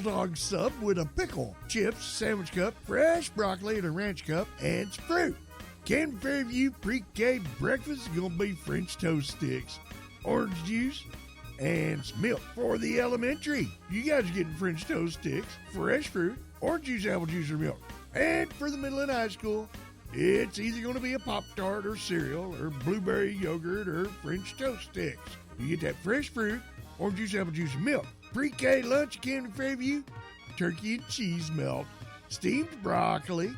dog sub with a pickle, chips, sandwich cup, fresh broccoli, and a ranch cup, and some fruit. Camden Fairview pre-K breakfast is going to be French toast sticks, orange juice, and some milk. For the elementary, you guys are getting French toast sticks, fresh fruit, orange juice, apple juice, or milk. And for the middle and high school, it's either going to be a Pop-Tart or cereal or blueberry yogurt or French toast sticks. You get that fresh fruit, orange juice, apple juice, and milk. Pre-K lunch at Camden Fairview, turkey and cheese melt, steamed broccoli,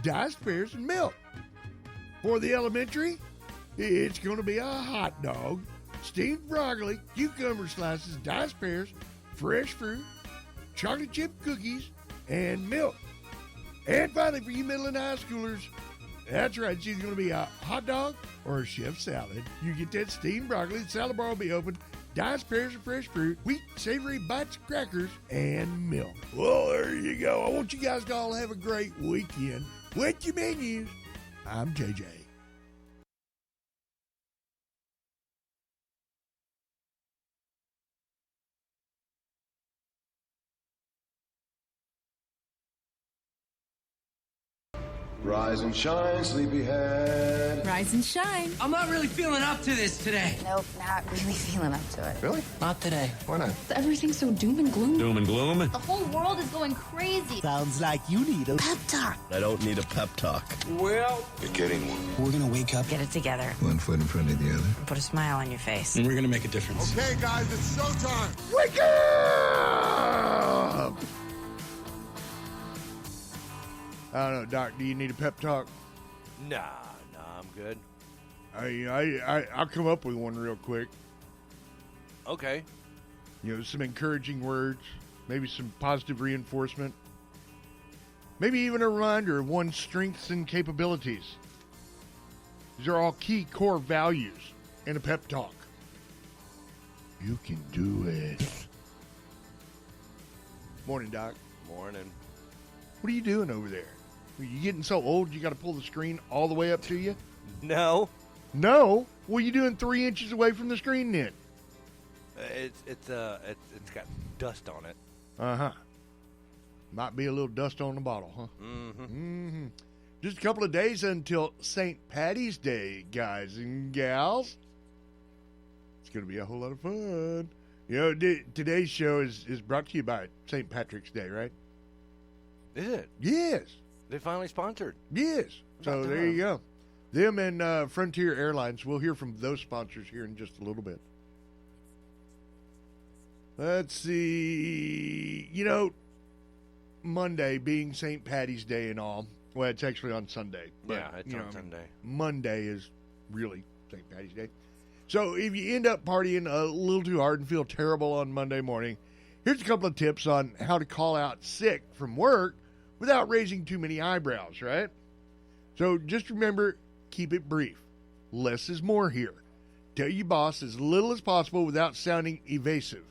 diced pears, and milk. For the elementary, it's going to be a hot dog, steamed broccoli, cucumber slices, diced pears, fresh fruit, chocolate chip cookies, and milk. And finally, for you middle and high schoolers, that's right, it's either going to be a hot dog or a chef salad. You get that steamed broccoli, the salad bar will be open, diced pears and fresh fruit, wheat, savory bites, crackers, and milk. Well, there you go. I want you guys to all have a great weekend with your menus. I'm JJ. Rise and shine, sleepyhead. Rise and shine. I'm not really feeling up to this today. Nope, not really feeling up to it. Really? Not today. Why not? Everything's so doom and gloom. Doom and gloom? The whole world is going crazy. Sounds like you need a pep talk. I don't need a pep talk. Well, You're getting one. We're gonna wake up, Get it together. one foot in front of the other. Put a smile on your face. And we're going to make a difference. Okay, guys, it's showtime. Wake up! I don't know, Doc, do you need a pep talk? Nah, I'm good. I'll come up with one real quick. Okay. You know, some encouraging words, maybe some positive reinforcement, maybe even a reminder of one's strengths and capabilities. These are all key core values in a pep talk. You can do it. Morning, Doc. Morning. What are you doing over there? Are you getting so old you got to pull the screen all the way up to you? No. No? What are you doing 3 inches away from the screen then? It's got dust on it. Uh-huh. Might be a little dust on the bottle, huh? Mm-hmm. Mm-hmm. Just a couple of days until St. Patty's Day, guys and gals. It's going to be a whole lot of fun. You know, today's show is brought to you by St. Patrick's Day, right? Is it? Yes. They finally sponsored. Yes. So there you go. Them and Frontier Airlines. We'll hear from those sponsors here in just a little bit. Let's see. You know, Monday being St. Patty's Day and all. Well, it's actually on Sunday. But, Yeah, it's on Sunday. Monday is really St. Patty's Day. So if you end up partying a little too hard and feel terrible on Monday morning, here's a couple of tips on how to call out sick from work without raising too many eyebrows, right? So just remember, keep it brief. Less is more here. Tell your boss as little as possible without sounding evasive.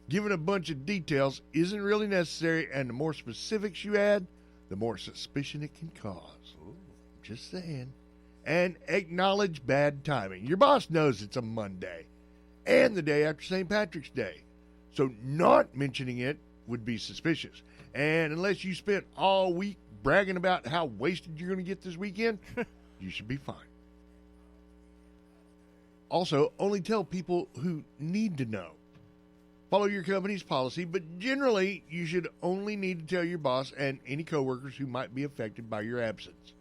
Giving a bunch of details isn't really necessary, and the more specifics you add, the more suspicion it can cause. Ooh. Just saying. And acknowledge bad timing. Your boss knows it's a Monday and the day after St. Patrick's Day. So not mentioning it would be suspicious. And unless you spent all week bragging about how wasted you're going to get this weekend, you should be fine. Also, only tell people who need to know. Follow your company's policy, but generally, you should only need to tell your boss and any coworkers who might be affected by your absence.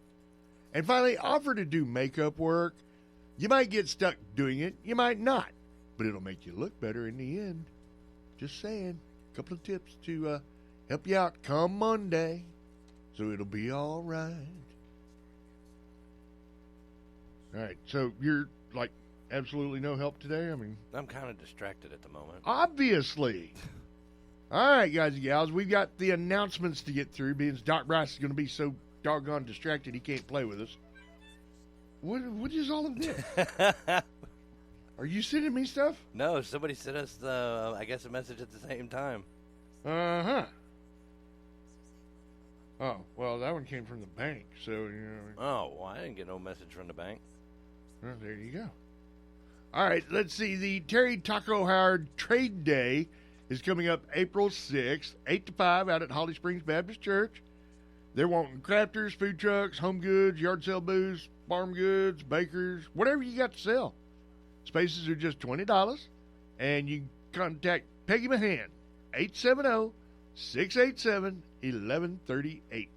And finally, offer to do makeup work. You might get stuck doing it, you might not, but it'll make you look better in the end. Just saying. A couple of tips to help you out come Monday, so it'll be all right. All right, so you're like absolutely no help today? I mean, I'm kind of distracted at the moment. Obviously. All right, guys and gals, we've got the announcements to get through, being Doc Bryce is going to be so doggone distracted he can't play with us. What is all of this? Are you sending me stuff? No, somebody sent us, I guess, a message at the same time. Uh-huh. Oh, well, that one came from the bank, so, you know. Oh, well, I didn't get no message from the bank. Well, there you go. All right, let's see. The Terry Taco Howard Trade Day is coming up April 6th, 8 to 5 out at Holly Springs Baptist Church. They're wanting crafters, food trucks, home goods, yard sale booths, farm goods, bakers, whatever you got to sell. Spaces are just $20, and you can contact Peggy Mahan, 870-687-1138.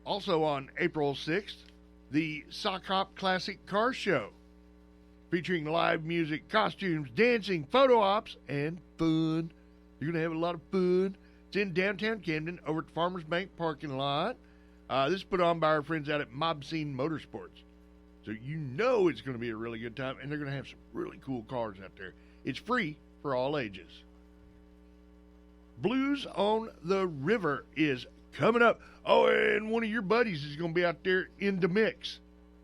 Also on April 6th, the Sock Hop Classic Car Show, featuring live music, costumes, dancing, photo ops, and fun. You're going to have a lot of fun. It's in downtown Camden over at the Farmers Bank parking lot. This is put on by our friends out at Mob Scene Motorsports. So you know it's going to be a really good time, and they're going to have some really cool cars out there. It's free for all ages. Blues on the River is coming up. Oh, and one of your buddies is going to be out there in the mix.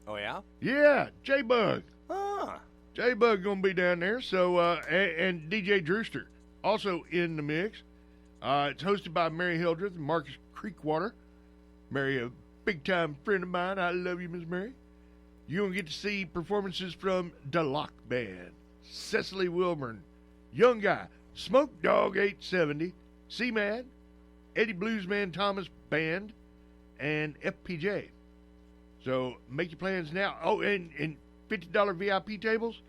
Oh, yeah? Yeah, J-Bug. Ah. J-Bug going to be down there. So, and DJ Drewster also in the mix. It's hosted by Mary Hildreth and Marcus Creekwater. Mary, a big-time friend of mine. I love you, Miss Mary. You're going to get to see performances from the Lock Band, Cecily Wilburn, Young Guy, Smoke Dog 870, C-Mad, Eddie Bluesman Thomas Band, and FPJ. So make your plans now. Oh, and $50 VIP tables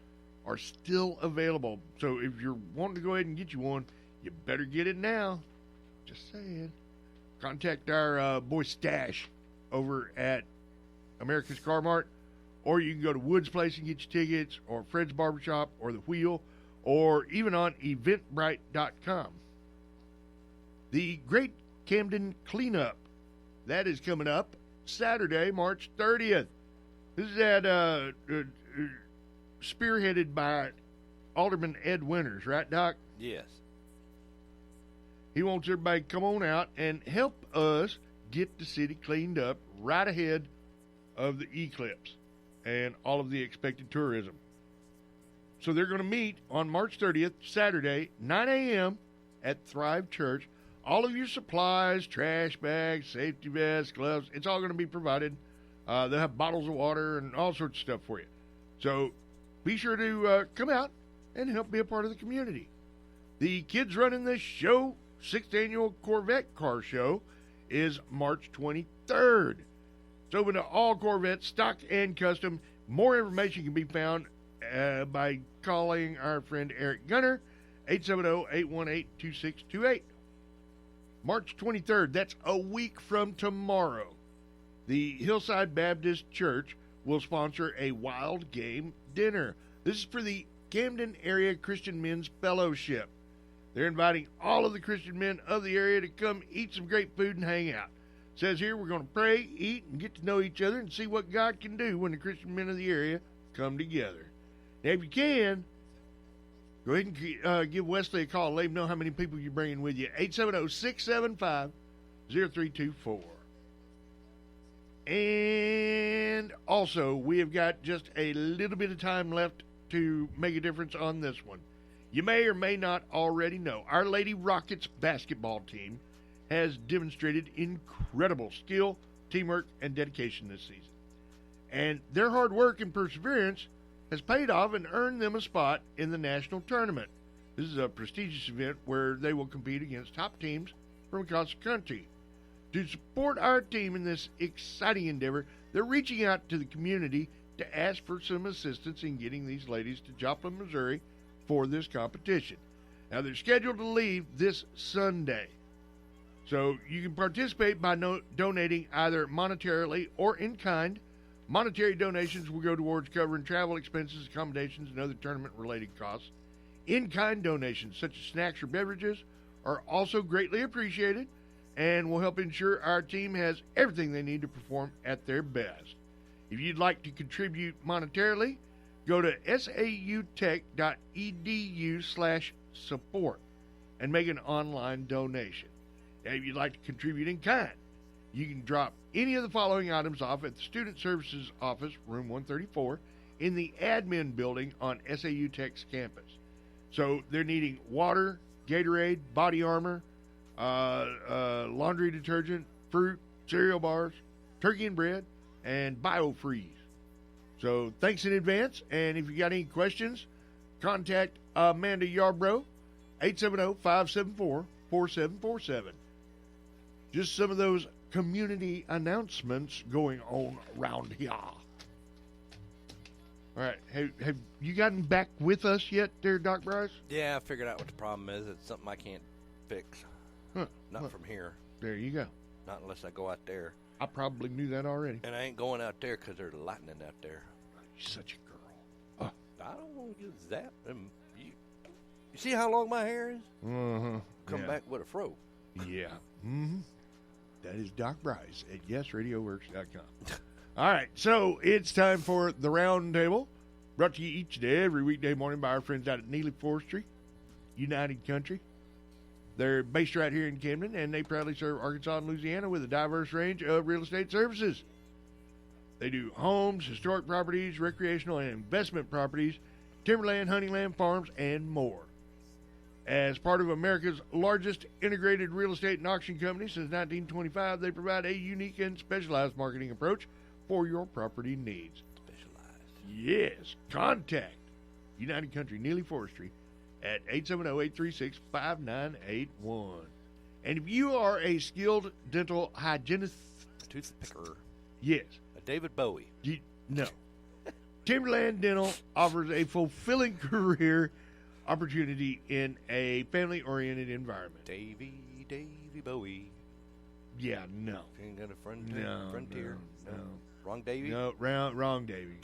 are still available. So if you're wanting to go ahead and get you one, you better get it now. Just saying. Contact our boy Stash over at America's Car Mart, or you can go to Woods Place and get your tickets, or Fred's Barbershop, or The Wheel, or even on eventbrite.com. The Great Camden Cleanup, that is coming up Saturday, March 30th. This is at spearheaded by Alderman Ed Winters, right, Doc? Yes. He wants everybody to come on out and help us get the city cleaned up right ahead of the eclipse and all of the expected tourism. So they're going to meet on March 30th, Saturday, 9 a.m. at Thrive Church. All of your supplies, trash bags, safety vests, gloves, it's all going to be provided. They'll have bottles of water and all sorts of stuff for you. So be sure to come out and help be a part of the community. The kids running this show, 6th Annual Corvette Car Show, is March 23rd. It's open to all Corvettes, stock and custom. More information can be found by calling our friend Eric Gunner, 870-818-2628. March 23rd, that's a week from tomorrow. The Hillside Baptist Church will sponsor a wild game dinner. This is for the Camden Area Christian Men's Fellowship. They're inviting all of the Christian men of the area to come eat some great food and hang out. It says here we're going to pray, eat, and get to know each other and see what God can do when the Christian men of the area come together. Now, if you can, go ahead and give Wesley a call. Let him know how many people you're bringing with you. 870-675-0324. And also, we have got just a little bit of time left to make a difference on this one. You may or may not already know, Our Lady Rockets basketball team has demonstrated incredible skill, teamwork, and dedication this season. And their hard work and perseverance has paid off and earned them a spot in the national tournament. This is a prestigious event where they will compete against top teams from across the country. To support our team in this exciting endeavor, they're reaching out to the community to ask for some assistance in getting these ladies to Joplin, Missouri for this competition. Now, they're scheduled to leave this Sunday. So you can participate by donating either monetarily or in kind. Monetary donations will go towards covering travel expenses, accommodations, and other tournament-related costs. In-kind donations, such as snacks or beverages, are also greatly appreciated and will help ensure our team has everything they need to perform at their best. If you'd like to contribute monetarily, go to sautech.edu/support and make an online donation. Now, if you'd like to contribute in kind, you can drop any of the following items off at the Student Services Office, room 134, in the admin building on SAU Tech's campus. So they're needing water, Gatorade, body armor, laundry detergent, fruit, cereal bars, turkey and bread, and BioFreeze. So thanks in advance, and if you got any questions, contact Amanda Yarbrough 870-574-4747. Just some of those community announcements going on around here. All right. Have you gotten back with us yet there, Doc Bryce? Yeah, I figured out what the problem is. It's something I can't fix. Not from here. There you go. Not unless I go out there. I probably knew that already. And I ain't going out there because there's lightning out there. You're such a girl. I don't want to get zapped. You see how long my hair is? Uh-huh. Come back with a fro. Yeah. Mm-hmm. That is Doc Bryce at YesRadioWorks.com. All right, so it's time for the Roundtable, brought to you each day, every weekday morning by our friends out at Neely Forestry, United Country. They're based right here in Camden, and they proudly serve Arkansas and Louisiana with a diverse range of real estate services. They do homes, historic properties, recreational and investment properties, timberland, hunting land, farms, and more. As part of America's largest integrated real estate and auction company since 1925, they provide a unique and specialized marketing approach for your property needs. Specialized. Yes. Contact United Country Neely Forestry at 870-836-5981. And if you are a skilled dental hygienist, Tooth picker. yes. A David Bowie. No. Timberland Dental offers a fulfilling career opportunity in a family-oriented environment. Davy Bowie. Yeah, no. Ain't got a frontier. No. Wrong Davy? No, wrong Davy.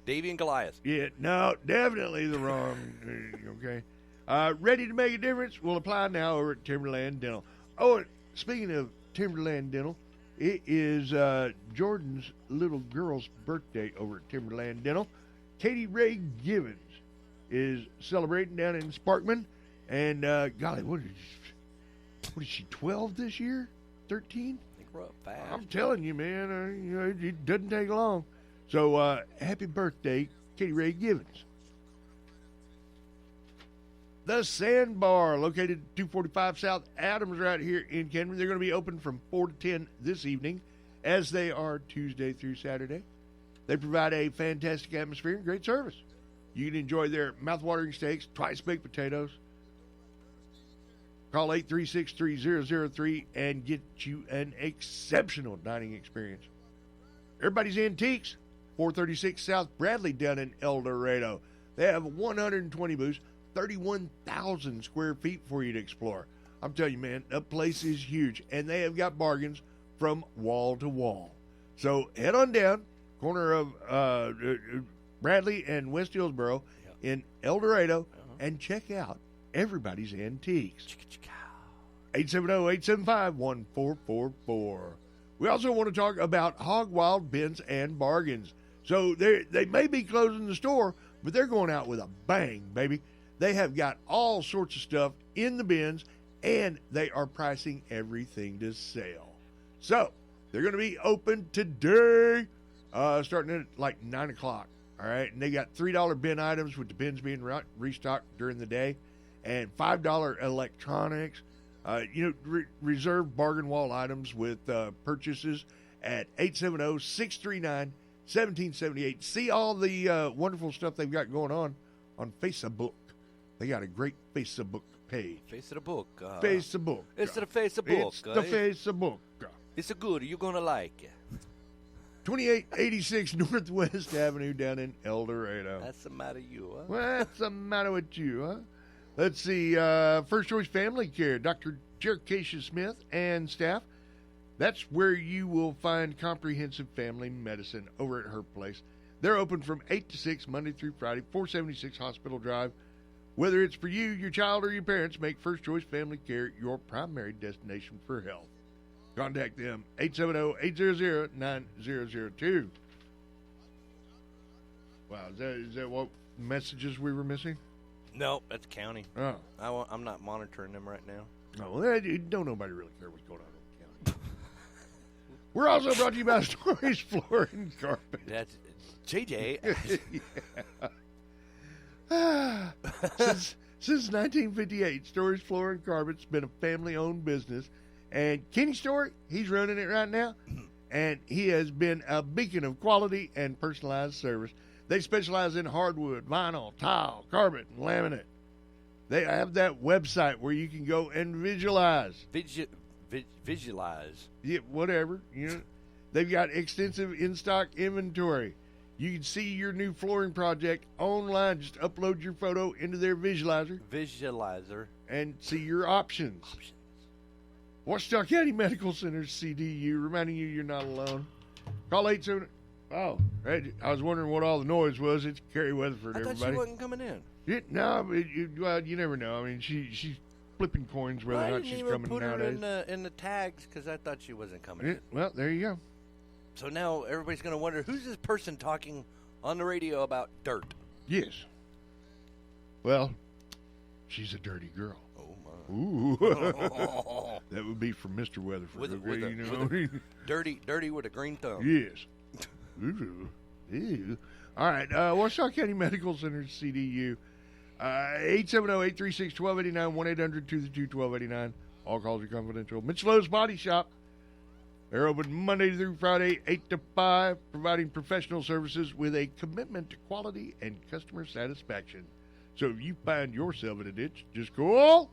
Davy and Goliath. Yeah, no, definitely the wrong. Okay. Ready to make a difference? Well, apply now over at Timberland Dental. Oh, and speaking of Timberland Dental, it is Jordan's little girl's birthday over at Timberland Dental. Katie Ray Givens is celebrating down in Sparkman. And, golly, what is she, 12 this year? 13? I think we're up fast. I'm telling you, man, it doesn't take long. So, happy birthday, Katie Ray Givens. The Sandbar, located at 245 South Adams right here in Camden. They're going to be open from 4 to 10 this evening, as they are Tuesday through Saturday. They provide a fantastic atmosphere and great service. You can enjoy their mouth-watering steaks, twice-baked potatoes. Call 836-3003 and get you an exceptional dining experience. Everybody's Antiques, 436 South Bradley down in El Dorado. They have 120 booths, 31,000 square feet for you to explore. I'm telling you, man, that place is huge, and they have got bargains from wall to wall. So head on down, corner of Bradley and West Hillsboro in El Dorado, and check out Everybody's Antiques. 870-875-1444. We also want to talk about Hog Wild Bins and Bargains. So they may be closing the store, but they're going out with a bang, baby. They have got all sorts of stuff in the bins, and they are pricing everything to sale. So they're going to be open today, starting at like 9 o'clock. All right, and they got $3 bin items with the bins being restocked during the day, and $5 electronics. Reserve bargain wall items with purchases at 870-639-1778. See all the wonderful stuff they've got going on Facebook. They got a great Facebook page. Face of the book. Facebook. It's the face of book. It's the Facebook. It's a good. You're going to like it. 2886 Northwest Avenue down in El Dorado. That's the matter you, huh? What's the matter with you, huh? Let's see. First Choice Family Care, Dr. Jerkisha Smith and staff. That's where you will find comprehensive family medicine over at her place. They're open from 8 to 6, Monday through Friday, 476 Hospital Drive. Whether it's for you, your child, or your parents, make First Choice Family Care your primary destination for health. Contact them, 870-800-9002. Wow, is that what messages we were missing? No, that's county. Oh. I'm not monitoring them right now. Oh, well, don't nobody really care what's going on in the county. We're also brought to you by Stories Floor and Carpet. That's JJ. Since 1958, Stories Floor and Carpet's been a family-owned business. And Kenny Story, he's running it right now. And he has been a beacon of quality and personalized service. They specialize in hardwood, vinyl, tile, carpet, and laminate. They have that website where you can go and visualize. Visualize. Yeah, whatever. They've got extensive in-stock inventory. You can see your new flooring project online. Just upload your photo into their Visualizer. And see your options. Washita County Medical Center, CDU, reminding you you're not alone. Call 870. Oh, I was wondering what all the noise was. It's Carrie Weatherford, I thought everybody. she wasn't coming in. No, well, you never know. I mean, she's flipping coins whether or not she's coming put nowadays. her in the tags because I thought she wasn't coming in. Well, there you go. So now everybody's going to wonder, who's this person talking on the radio about dirt? Yes. Well, she's a dirty girl. Oh, my. Ooh. That would be from Mr. Weatherford. Dirty with a green thumb. Yes. Ooh. Ew. All right. Washita County Medical Center, CDU. 870-836-1289, 1-800-222-1289. All calls are confidential. Mitchell's Body Shop. They're open Monday through Friday, 8 to 5, providing professional services with a commitment to quality and customer satisfaction. So if you find yourself in a ditch, just call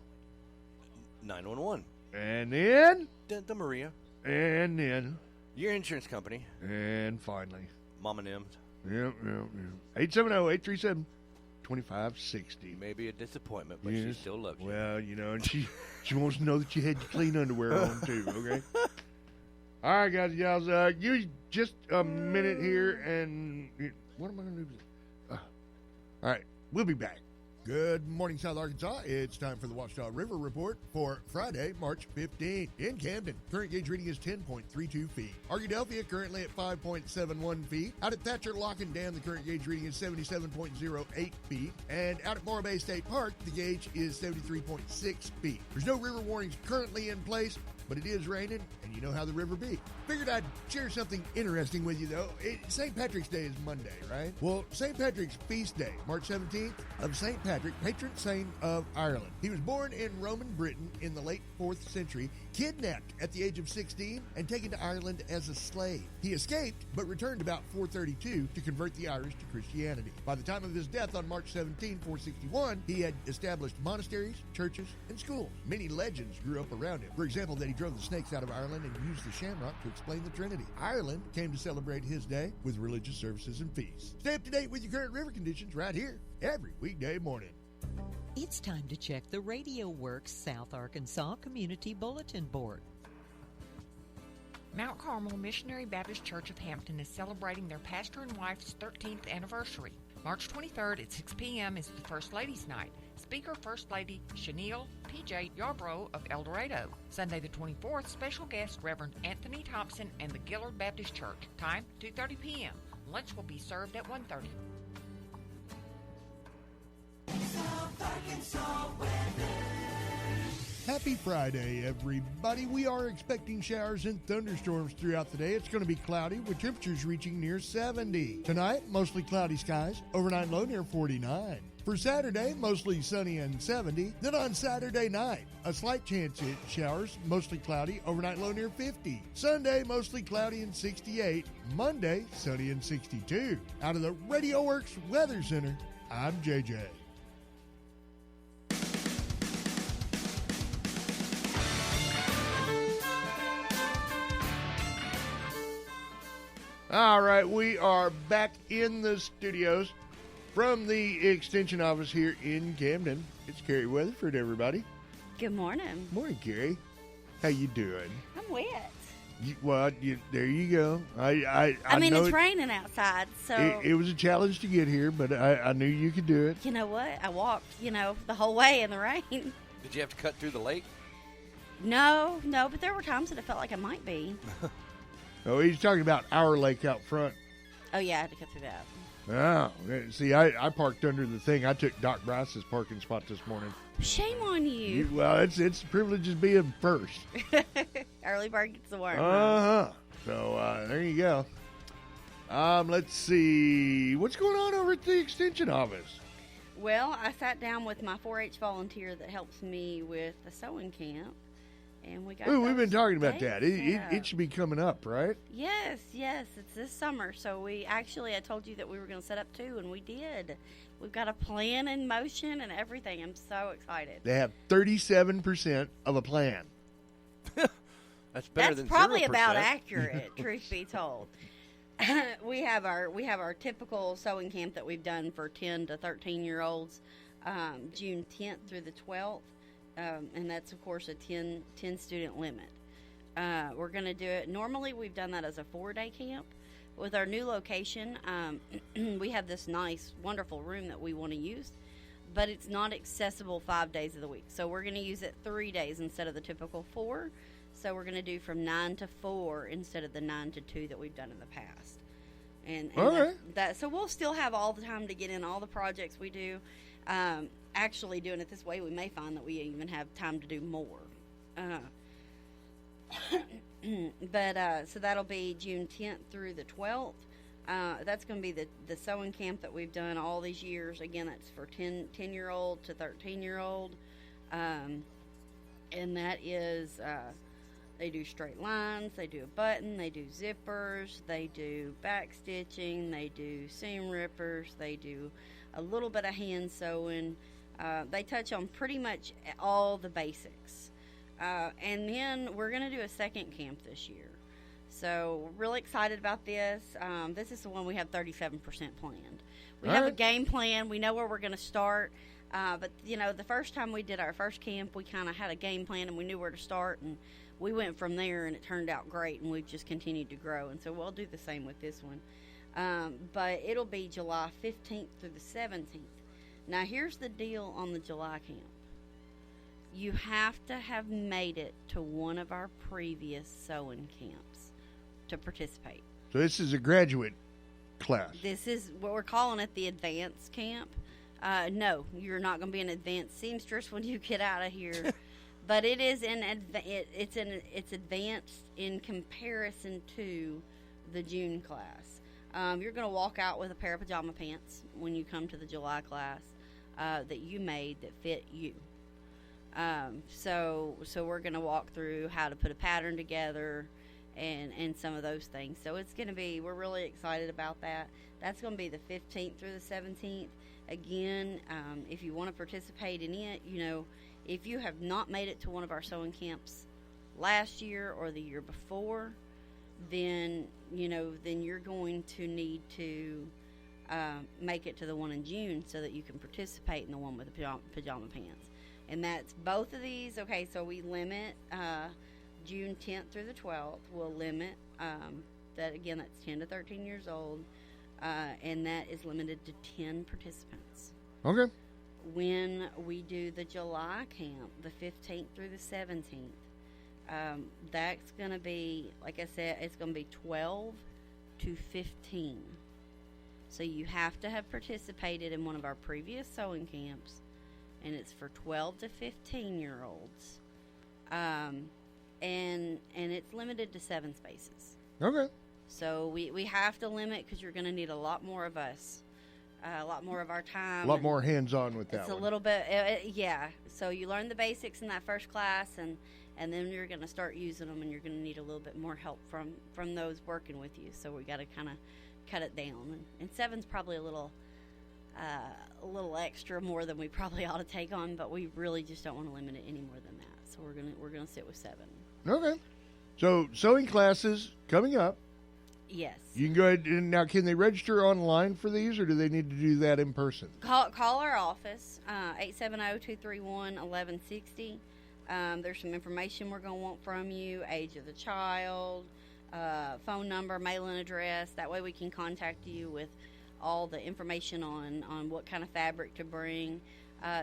911. And then? The Maria. And then? Your insurance company. And finally? Mama Nims. Yep. 870-837-2560. Maybe a disappointment, but she still loves you. Well, and she wants to know that you had your clean underwear on, too, okay? All right, guys and gals, give me just a minute here, and what am I going to do? All right, we'll be back. Good morning, South Arkansas. It's time for the Washita River Report for Friday, March 15th. In Camden, current gauge reading is 10.32 feet. Arkadelphia currently at 5.71 feet. Out at Thatcher, Lock and Dam, the current gauge reading is 77.08 feet. And out at Morro Bay State Park, the gauge is 73.6 feet. There's no river warnings currently in place, but it is raining, and you know how the river be. Figured I'd share something interesting with you, though. St. Patrick's Day is Monday, right? Well, St. Patrick's Feast Day, March 17th, of St. Patrick, patron saint of Ireland. He was born in Roman Britain in the late 4th century, kidnapped at the age of 16, and taken to Ireland as a slave. He escaped, but returned about 432 to convert the Irish to Christianity. By the time of his death on March 17, 461, he had established monasteries, churches, and schools. Many legends grew up around him. For example, that he drove the snakes out of Ireland and used the shamrock to explain the Trinity. Ireland came to celebrate his day with religious services and feasts. Stay up to date with your current river conditions right here every weekday morning. It's time to check the Radio Works South Arkansas Community Bulletin Board. Mount Carmel Missionary Baptist Church of Hampton is celebrating their pastor and wife's 13th anniversary. March 23rd at 6 p.m. is the First Ladies' Night. Speaker First Lady Chenille P.J. Yarbrough of El Dorado. Sunday the 24th, special guest Reverend Anthony Thompson and the Gillard Baptist Church. Time 2:30 p.m. Lunch will be served at 1:30. Happy Friday, everybody. We are expecting showers and thunderstorms throughout the day. It's going to be cloudy with temperatures reaching near 70. Tonight, mostly cloudy skies. Overnight low near 49. For Saturday, mostly sunny and 70. Then on Saturday night, a slight chance at showers, mostly cloudy. Overnight low near 50. Sunday, mostly cloudy and 68. Monday, sunny and 62. Out of the Radio Works Weather Center, I'm JJ. All right, we are back in the studios from the Extension office here in Camden. It's Carrie Weatherford, everybody. Good morning. Morning, Carrie. How you doing? I'm wet. There you go. I mean, know it's raining outside, so... It was a challenge to get here, but I knew you could do it. You know what? I walked, the whole way in the rain. Did you have to cut through the lake? No, but there were times that it felt like I might be. Oh, he's talking about our lake out front. Oh, yeah, I had to cut through that. Oh, see, I parked under the thing. I took Doc Bryce's parking spot this morning. Shame on you. Well, it's a privilege of being first. Early bird gets the worm. Uh-huh. So, there you go. Let's see. What's going on over at the Extension office? Well, I sat down with my 4-H volunteer that helps me with the sewing camp, And we got. Ooh, we've been those talking about dates that. set It up. should be coming up, right? Yes, it's this summer. So I told you that we were going to set up 2, and we did. We've got a plan in motion and everything. I'm so excited. They have 37% of a plan. That's better That's than probably 0%. about accurate, truth be told. we have our typical sewing camp that we've done for 10 to 13-year-olds, June 10th through the 12th, and that's, of course, a 10 student limit. We're going to do it. Normally, we've done that as a 4-day camp. With our new location, we have this nice, wonderful room that we want to use, but it's not accessible 5 days of the week. So we're going to use it 3 days instead of the typical 4. So we're going to do from 9 to 4 instead of the 9 to 2 that we've done in the past. And that so we'll still have all the time to get in all the projects we do. Actually, doing it this way, we may find that we even have time to do more. So that'll be June 10th through the 12th. That's going to be the sewing camp that we've done all these years. Again, that's for 10-year-old to 13-year-old. And that is, they do straight lines, they do a button, they do zippers, they do back stitching, they do seam rippers, they do a little bit of hand sewing. They touch on pretty much all the basics. And then we're going to do a second camp this year. So we're really excited about this. This is the one we have 37% planned. We have a game plan. We know where we're going to start. But, the first time we did our first camp, we kind of had a game plan and we knew where to start. And we went from there and it turned out great. And we've just continued to grow. And so we'll do the same with this one. But it'll be July 15th through the 17th. Now, here's the deal on the July camp. You have to have made it to one of our previous sewing camps to participate. So this is a graduate class. This is what we're calling it, the advanced camp. No, you're not going to be an advanced seamstress when you get out of here. But it is it's advanced in comparison to the June class. You're going to walk out with a pair of pajama pants when you come to the July class that you made that fit you. So we're going to walk through how to put a pattern together and some of those things. So it's going to be, we're really excited about that. That's going to be the 15th through the 17th. Again, if you want to participate in it, if you have not made it to one of our sewing camps last year or the year before, then you're going to need to make it to the one in June so that you can participate in the one with the pajama pants. And that's both of these. Okay, so we limit June 10th through the 12th. We'll limit that, again, that's 10 to 13 years old. And that is limited to 10 participants. Okay. When we do the July camp, the 15th through the 17th, that's going to be, like I said, it's going to be 12 to 15. So you have to have participated in one of our previous sewing camps. And it's for 12 to 15-year-olds. And it's limited to 7 spaces. Okay. So we have to limit because you're going to need a lot more of us, a lot more of our time. A lot more hands-on with that It's one. a little bit, yeah. So you learn the basics in that first class, and then you're going to start using them, and you're going to need a little bit more help from those working with you. So we got to kind of cut it down. And 7's probably a little extra more than we probably ought to take on, but we really just don't want to limit it any more than that. So we're gonna sit with 7. Okay. So sewing classes coming up. Yes. You can go ahead and now. Can they register online for these, or do they need to do that in person? Call our office 870-231-1160. There's some information we're gonna want from you: age of the child, phone number, mailing address. That way we can contact you with all the information on what kind of fabric to bring.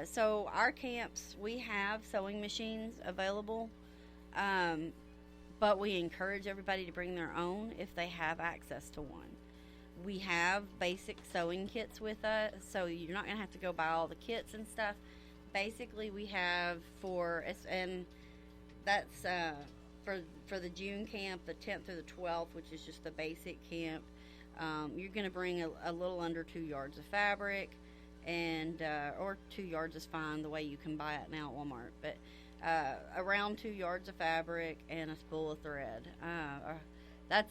So our camps, we have sewing machines available, but we encourage everybody to bring their own if they have access to one. We have basic sewing kits with us, so you're not going to have to go buy all the kits and stuff. Basically, we have and that's for the June camp, the 10th through the 12th, which is just the basic camp. You're going to bring a little under 2 yards of fabric, and or 2 yards is fine the way you can buy it now at Walmart. But around 2 yards of fabric, and a spool of thread.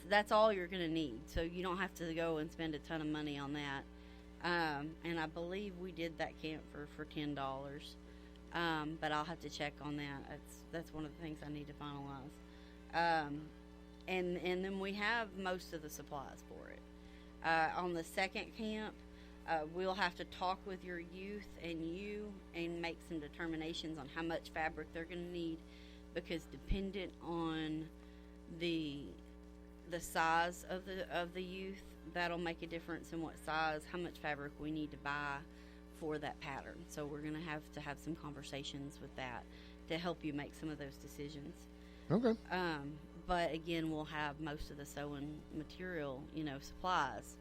That's all you're going to need. So you don't have to go and spend a ton of money on that. And I believe we did that camp for $10. But I'll have to check on that. That's one of the things I need to finalize. And then we have most of the supplies for it. On the second camp, we'll have to talk with your youth and make some determinations on how much fabric they're going to need, because dependent on the size of the youth, that'll make a difference in what size, how much fabric we need to buy for that pattern. So we're going to have some conversations with that to help you make some of those decisions. Okay. But again, we'll have most of the sewing material, supplies.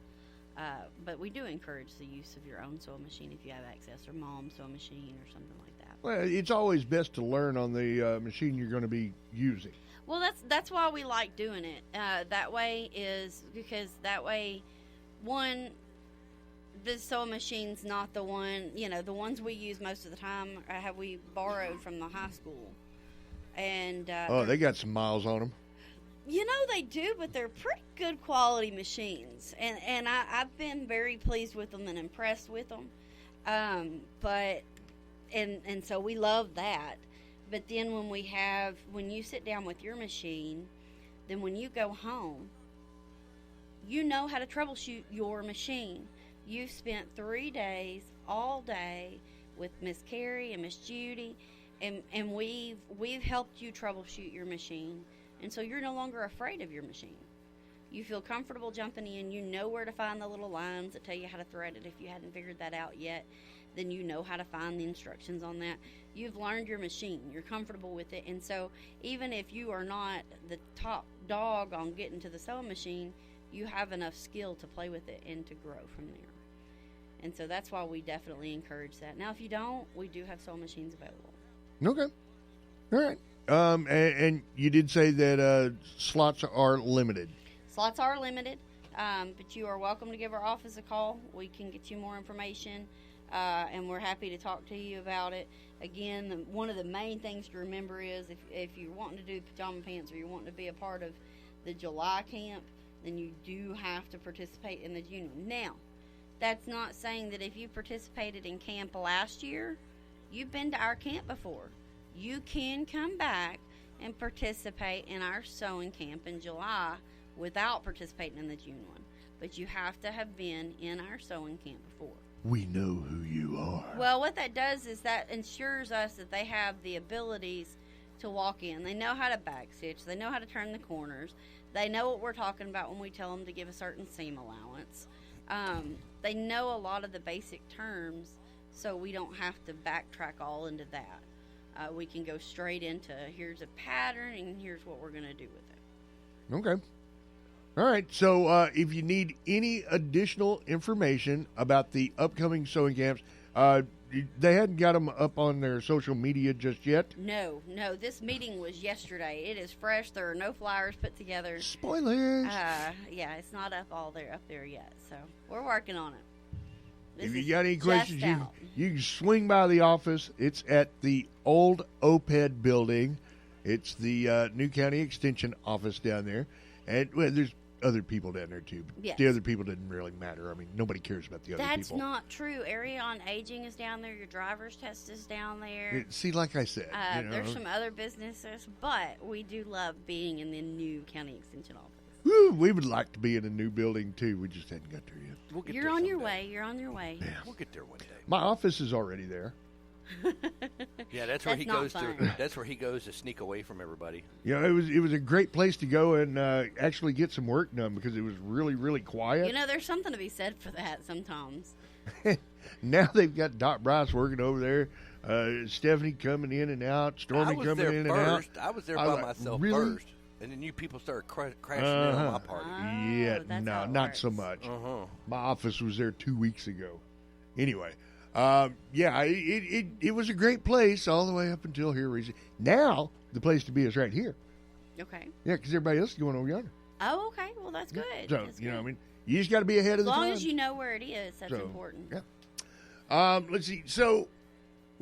But we do encourage the use of your own sewing machine if you have access, or mom's sewing machine or something like that. Well, it's always best to learn on the machine you're going to be using. Well, that's why we like doing it. That way, one, the sewing machine's not the one, the ones we use most of the time we borrowed from the high school. And they got some miles on them. They do, but they're pretty good quality machines, and I've been very pleased with them and impressed with them. But so we love that. But then when you sit down with your machine, then when you go home, you know how to troubleshoot your machine. You've spent 3 days, all day, with Miss Carrie and Miss Judy, and we've helped you troubleshoot your machine. And so you're no longer afraid of your machine. You feel comfortable jumping in. You know where to find the little lines that tell you how to thread it. If you hadn't figured that out yet, then you know how to find the instructions on that. You've learned your machine. You're comfortable with it. And so even if you are not the top dog on getting to the sewing machine, you have enough skill to play with it and to grow from there. And so that's why we definitely encourage that. Now, if you don't, we do have sewing machines available. Okay. All right. And you did say that slots are limited. Slots are limited, but you are welcome to give our office a call. We can get you more information, and we're happy to talk to you about it. Again, one of the main things to remember is if you're wanting to do pajama pants, or you're wanting to be a part of the July camp, then you do have to participate in the June one. Now, that's not saying that if you participated in camp last year, you've been to our camp before. You can come back and participate in our sewing camp in July without participating in the June one. But you have to have been in our sewing camp before. We know who you are. Well, what that does is that ensures us that they have the abilities to walk in. They know how to backstitch. They know how to turn the corners. They know what we're talking about when we tell them to give a certain seam allowance. They know a lot of the basic terms, so we don't have to backtrack all into that. We can go straight into here's a pattern and here's what we're going to do with it. Okay. All right. So if you need any additional information about the upcoming sewing camps, they hadn't got them up on their social media just yet? No. This meeting was yesterday. It is fresh. There are no flyers put together. Spoilers. Yeah, it's not up there yet. So we're working on it. If you got any questions, you can swing by the office. It's at the old OPED building. It's the New County Extension office down there. And there's other people down there, too. But yes. The other people didn't really matter. I mean, nobody cares about the other people. That's not true. Area on Aging is down there. Your driver's test is down there. See, like I said. There's some other businesses, but we do love being in the New County Extension office. Woo, we would like to be in a new building, too. We just hadn't got there yet. We'll get You're on your way. You're on your way. Yeah. We'll get there one day. My office is already there. Yeah, that's where he goes to. That's where he goes to sneak away from everybody. Yeah, it was a great place to go and actually get some work done because it was really, really quiet. There's something to be said for that sometimes. Now they've got Doc Bryce working over there, Stephanie coming in and out, Stormy coming in and out. I was there by myself really? first, and then you people started crashing in on my party. Yeah, no, not so much. My office was there 2 weeks ago. Anyway. It was a great place all the way up until here. Now, the place to be is right here. Okay. Yeah, because everybody else is going over yonder. Oh, okay. Well, that's good. So, that's you know good. what I mean? You just got to be ahead of the time. As long as you know where it is, that's important. Yeah. Let's see. So,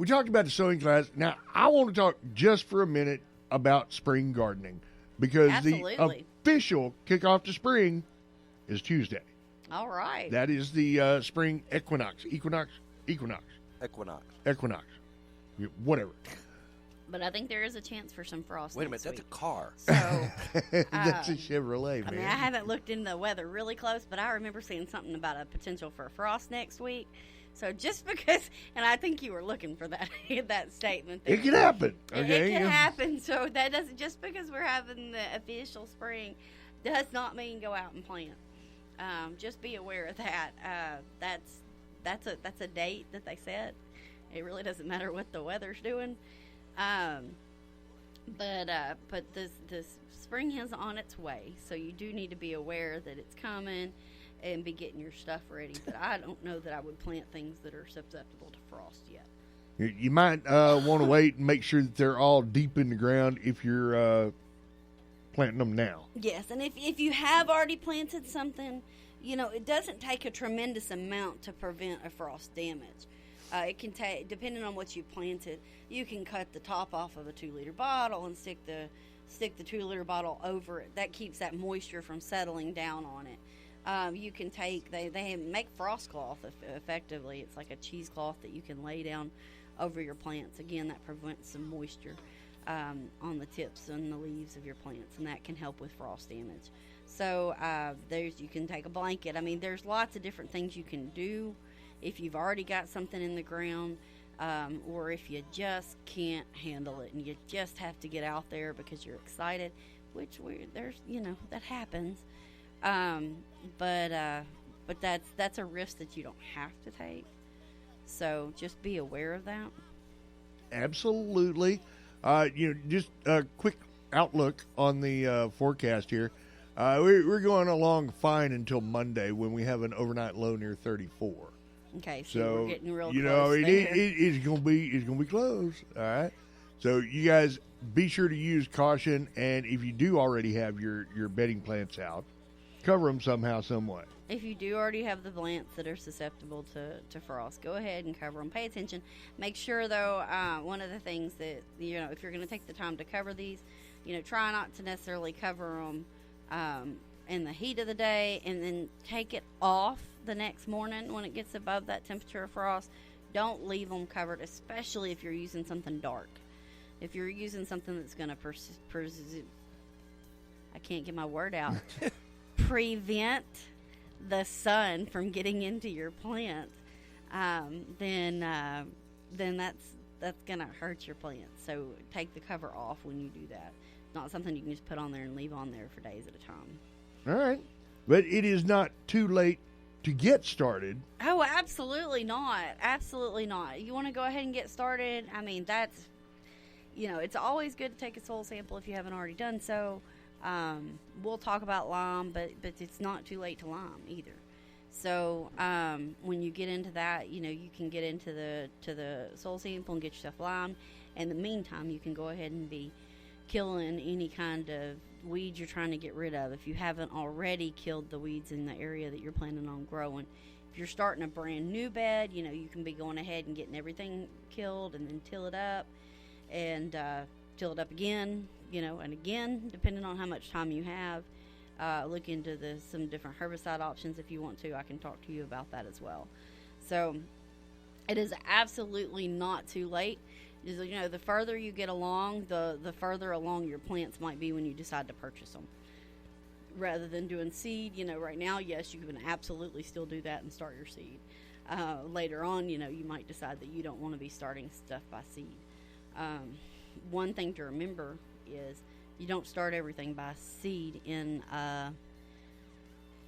we talked about the sowing class. Now, I want to talk just for a minute about spring gardening because Absolutely. the official kickoff to spring is Tuesday. All right. That is the spring equinox. Equinox. Whatever. But I think there is a chance for some frost. Wait a minute, next that's week. a car. So That's a Chevrolet, man. I mean, I haven't looked in the weather really close, but I remember seeing something about a potential for frost next week. So just because, and I think you were looking for that that statement there. It can happen. Okay? It can happen. So that doesn't, just because we're having the official spring does not mean go out and plant. Just be aware of that. That's a date that they set. It really doesn't matter what the weather's doing. But this spring is on its way, so you do need to be aware that it's coming and be getting your stuff ready. But I don't know that I would plant things that are susceptible to frost yet. You might want to wait and make sure that they're all deep in the ground if you're planting them now. Yes, and if you have already planted something, it doesn't take a tremendous amount to prevent a frost damage. It can take, depending on what you planted, you can cut the top off of a 2-liter bottle and stick the 2-liter bottle over it. That keeps that moisture from settling down on it. You can take, they make frost cloth effectively. It's like a cheesecloth that you can lay down over your plants. Again, that prevents some moisture on the tips and the leaves of your plants, and that can help with frost damage. So you can take a blanket. I mean, there's lots of different things you can do if you've already got something in the ground, or if you just can't handle it and you just have to get out there because you're excited, which that happens. But that's a risk that you don't have to take. So just be aware of that. Absolutely. Just a quick outlook on the forecast here. We're going along fine until Monday when we have an overnight low near 34. Okay, so we're getting real you close know, it's gonna be close. All right. So you guys be sure to use caution, and if you do already have your bedding plants out, cover them somehow, some way. If you do already have the plants that are susceptible to frost, go ahead and cover them. Pay attention. Make sure, though, one of the things that, if you're going to take the time to cover these, try not to necessarily cover them in the heat of the day and then take it off the next morning when it gets above that temperature of frost. Don't leave them covered, especially if you're using something dark. If you're using something that's going to I can't get my word out. Prevent the sun from getting into your plants, then that's gonna hurt your plants. So take the cover off when you do that. It's not something you can just put on there and leave on there for days at a time. All right, but it is not too late to get started. Oh, absolutely not. Absolutely not. You want to go ahead and get started. I mean, that's, it's always good to take a soil sample if you haven't already done so. We'll talk about lime, but it's not too late to lime either. So when you get into that, you can get into the soil sample and get yourself limed. In the meantime, you can go ahead and be killing any kind of weeds you're trying to get rid of. If you haven't already killed the weeds in the area that you're planning on growing, if you're starting a brand new bed, you can be going ahead and getting everything killed and then till it up and till it up again. And again, depending on how much time you have, look into some different herbicide options if you want to. I can talk to you about that as well. So it is absolutely not too late. The further you get along, the further along your plants might be when you decide to purchase them. Rather than doing seed, right now, yes, you can absolutely still do that and start your seed. Later on, you might decide that you don't want to be starting stuff by seed. One thing to remember is you don't start everything by seed in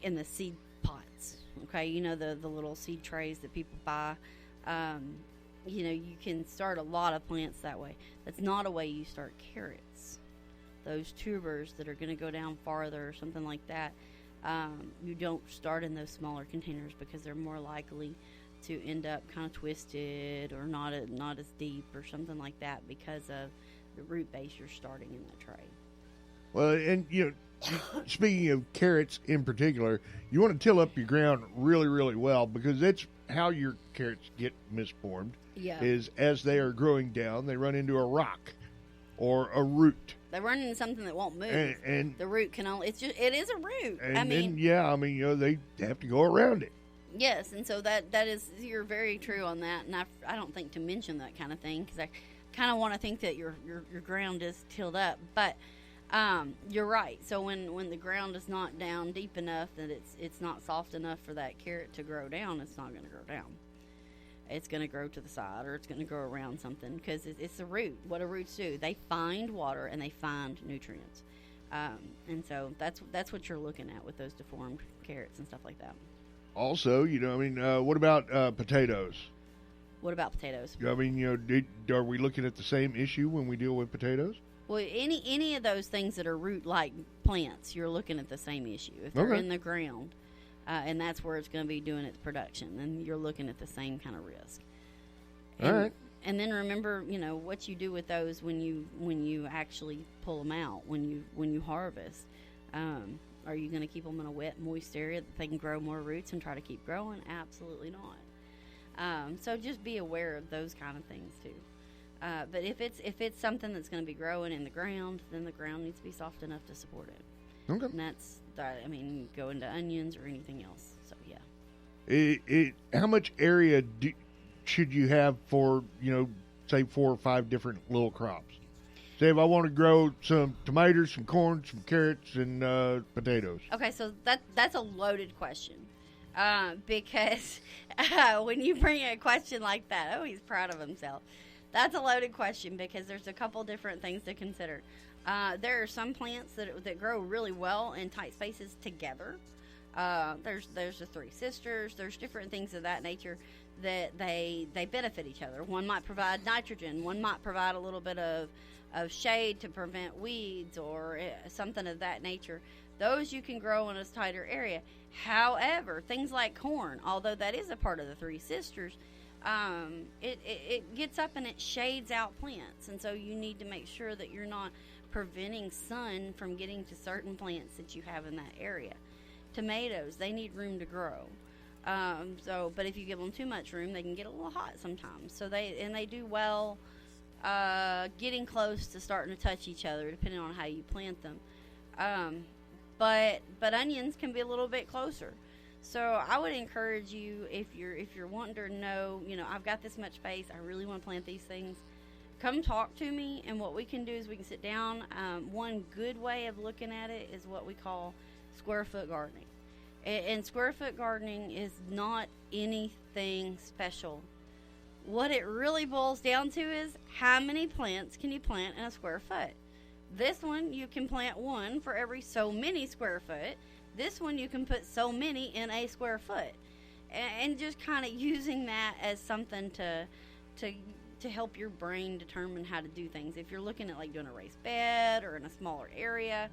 the seed pots. Okay, the little seed trays that people buy. You can start a lot of plants that way. That's not a way you start carrots. Those tubers that are going to go down farther or something like that, you don't start in those smaller containers because they're more likely to end up kind of twisted or not as deep or something like that because of the root base you're starting in that tray. Well, and speaking of carrots in particular, you want to till up your ground really, really well because it's how your carrots get misformed Yeah. is as they are growing down, they run into a rock or a root. They run into something that won't move. And the root can only, it is a root. And they have to go around it. Yes, and so that is, you're very true on that, and I don't think to mention that kind of thing, because I kind of want to think that your ground is tilled up, but you're right. So when the ground is not down deep enough that it's not soft enough for that carrot to grow down, it's not going to grow down. It's going to grow to the side, or it's going to grow around something, because it's a root. What do roots do? They find water and they find nutrients, and so that's what you're looking at with those deformed carrots and stuff like that. Also, what about potatoes? What about potatoes? I mean, are we looking at the same issue when we deal with potatoes? Well, any of those things that are root-like plants, you're looking at the same issue. If they're in the ground, and that's where it's going to be doing its production, then you're looking at the same kind of risk. All right. And then remember, what you do with those when you actually pull them out, when you harvest. Are you going to keep them in a wet, moist area that they can grow more roots and try to keep growing? Absolutely not. So just be aware of those kind of things too. But if it's something that's going to be growing in the ground, then the ground needs to be soft enough to support it. Okay. And that's that. I mean, go into onions or anything else. So yeah. How much area should you have for say 4 or 5 different little crops? Say if I want to grow some tomatoes, some corn, some carrots, and potatoes. Okay, so that's a loaded question, because when you bring a question like that, oh, he's proud of himself. That's a loaded question because there's a couple different things to consider. There are some plants that grow really well in tight spaces together. There's the three sisters. There's different things of that nature that they benefit each other. One might provide nitrogen. One might provide a little bit of shade to prevent weeds or something of that nature. Those you can grow in a tighter area. However, things like corn, although that is a part of the three sisters, it gets up and it shades out plants, and so you need to make sure that you're not preventing sun from getting to certain plants that you have in that area. Tomatoes, they need room to grow. But if you give them too much room, they can get a little hot sometimes. So they do well getting close to starting to touch each other, depending on how you plant them. But onions can be a little bit closer. So I would encourage you, if you're wanting to know, I've got this much space, I really want to plant these things, come talk to me, and what we can do is we can sit down. One good way of looking at it is what we call square foot gardening. And square foot gardening is not anything special. What it really boils down to is how many plants can you plant in a square foot. This one, you can plant one for every so many square foot. This one, you can put so many in a square foot. And just kind of using that as something to help your brain determine how to do things. If you're looking at like doing a raised bed or in a smaller area.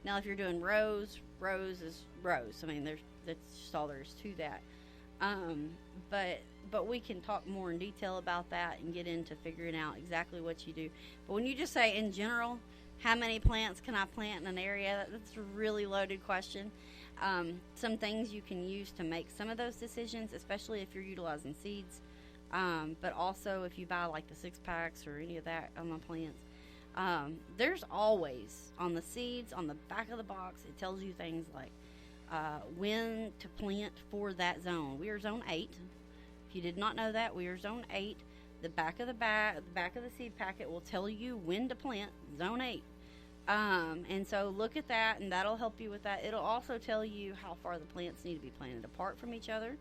Now, if you're doing rows is rows. I mean, that's just all there is to that. But we can talk more in detail about that and get into figuring out exactly what you do. But when you just say in general, how many plants can I plant in an area? That's a really loaded question. Some things you can use to make some of those decisions, especially if you're utilizing seeds. But also if you buy like the 6-packs or any of that on the plants. There's always on the seeds, on the back of the box, it tells you things like when to plant for that zone. We are zone 8. If you did not know that, we are zone 8. The back of the seed packet will tell you when to plant zone 8. And so look at that, and that'll help you with that. It'll also tell you how far the plants need to be planted apart from each other.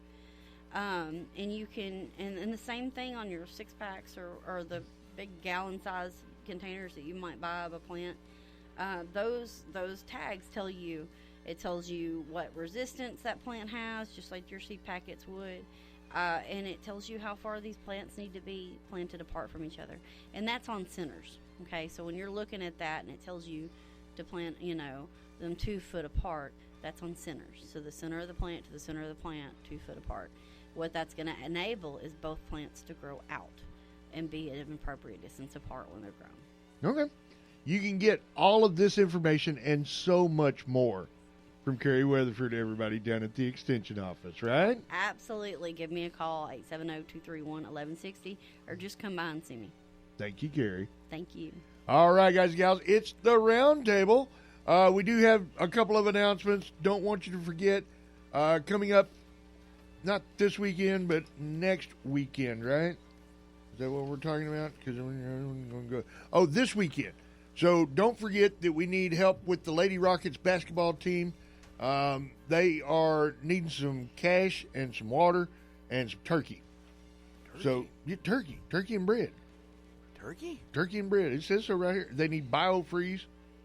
And you can, and the same thing on your 6-packs or the big gallon size containers that you might buy of a plant. Those tags tell you, it tells you what resistance that plant has, just like your seed packets would. And it tells you how far these plants need to be planted apart from each other. And that's on centers. Okay, so when you're looking at that and it tells you to plant, them 2 foot apart, that's on centers. So the center of the plant to the center of the plant, 2 foot apart. What that's going to enable is both plants to grow out and be at an appropriate distance apart when they're grown. Okay. You can get all of this information and so much more from Carrie Weatherford, everybody down at the Extension office, right? Absolutely. Give me a call, 870-231-1160, or just come by and see me. Thank you, Carrie. Thank you. All right, guys and gals, it's the roundtable. We do have a couple of announcements. Don't want you to forget, coming up, not this weekend, but next weekend, right? Is that what we're talking about? Because we're going to go. Oh, this weekend. So don't forget that we need help with the Lady Rockets basketball team. They are needing some cash and some water and some turkey. So, yeah, turkey and bread. Turkey and bread. It says so right here. They need BioFreeze.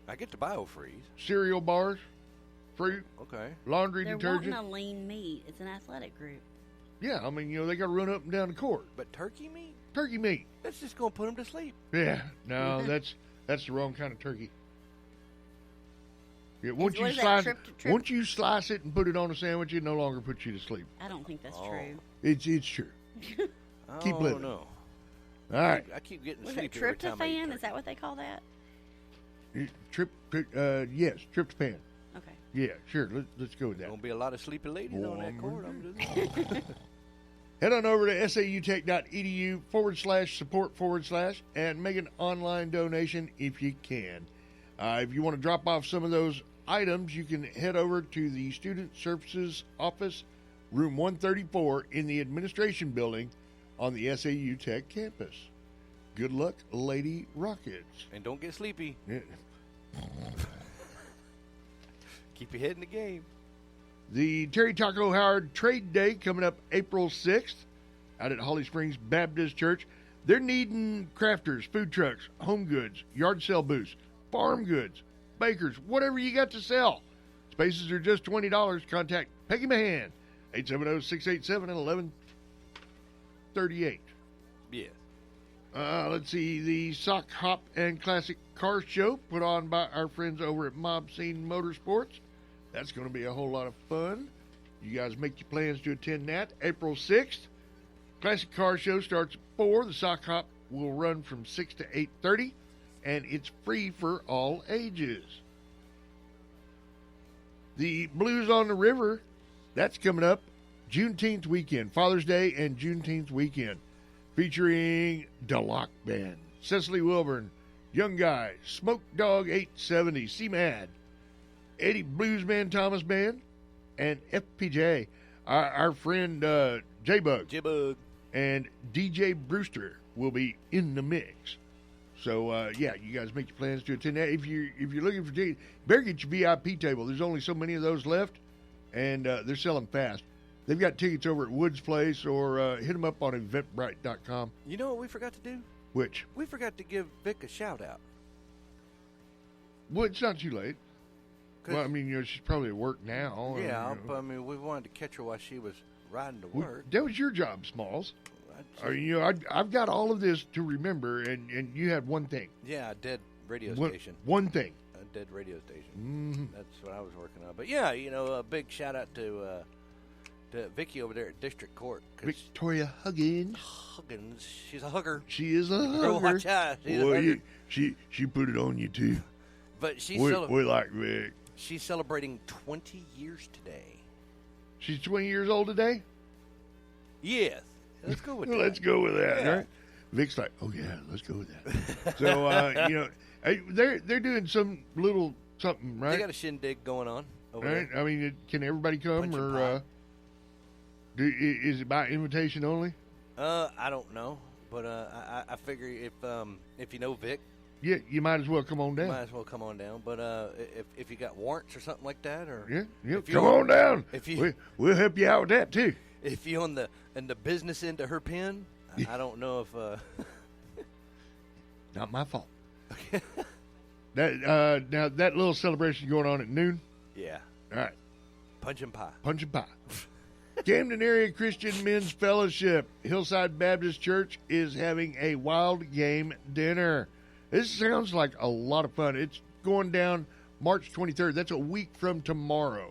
I get the BioFreeze. Cereal bars, fruit, Okay. laundry They're detergent. wanting a lean meat. It's an athletic group. Yeah, I mean, they got to run up and down the court. But turkey meat? Turkey meat. That's just going to put them to sleep. Yeah, no, that's the wrong kind of turkey. Yeah, once What is that, trip? once you slice it and put it on a sandwich, it no longer puts you to sleep. I don't think that's true. It's true. Keep living. No. All right. I keep getting Was sleepy it every time I eat tryptophan? Is turkey. that what they call that? Yes, tryptophan. Okay. Yeah, sure. Let's go with that. Going to be a lot of sleepy ladies on that court. I'm just Head on over to sautech.edu/support/ and make an online donation if you can. If you want to drop off some of those items, you can head over to the Student Services Office, room 134 in the administration building on the SAU Tech campus. Good luck, Lady Rockets. And don't get sleepy. Yeah. Keep your head in the game. The Terry Taco Howard Trade Day coming up April 6th out at Holly Springs Baptist Church. They're needing crafters, food trucks, home goods, yard sale booths, farm goods, bakers, whatever you got to sell. Spaces are just $20. Contact Peggy Mahan, 870-687-1138. Yes. Let's see, the Sock Hop and Classic Car Show put on by our friends over at Mob Scene Motorsports. That's going to be a whole lot of fun. You guys make your plans to attend that. April 6th. Classic Car Show starts at 4. The Sock Hop will run from 6 to 8:30, and it's free for all ages. The Blues on the River, that's coming up Juneteenth weekend, Father's Day and Juneteenth weekend, featuring DeLoc Band, Cecily Wilburn, Young Guy, Smoke Dog 870, C-Mad, Eddie Bluesman Thomas Band, and FPJ. Our friend J-Bug and DJ Brewster will be in the mix. So, yeah, you guys make your plans to attend that. If you're looking for tickets, better get your VIP table. There's only so many of those left, and they're selling fast. They've got tickets over at Woods Place, or hit them up on eventbrite.com. You know what we forgot to do? Which? We forgot to give Vic a shout-out. Well, it's not too late. Well, I mean, she's probably at work now. Yeah, I mean, we wanted to catch her while she was riding to work. That was your job, Smalls. I've got all of this to remember, and you had one thing. Yeah, a dead radio station. One thing. A dead radio station. Mm-hmm. That's what I was working on. But yeah, a big shout out to Vicky over there at District Court. Victoria Huggins. She's a hugger. She is a hugger. Girl, watch out. Boy, she put it on you too. But she's we like Vic. She's celebrating 20 years today. She's 20 years old today? Yes. Let's go with that. Let's go with that, yeah. right? Vic's like, oh yeah, let's go with that. So they're doing some little something, right? They got a shindig going on over right? there. I mean, can everybody come, or is it by invitation only? I don't know, but I figure if you know Vic, yeah, you might as well come on down. Might as well come on down. But if you got warrants or something like that, or come on down. We'll help you out with that too. If you're in the business end of her pen, I don't know if. Not my fault. Now that little celebration going on at noon. Yeah. All right. Punch and pie. Punch and pie. Camden Area Christian Men's Fellowship, Hillside Baptist Church, is having a wild game dinner. This sounds like a lot of fun. It's going down March 23rd. That's a week from tomorrow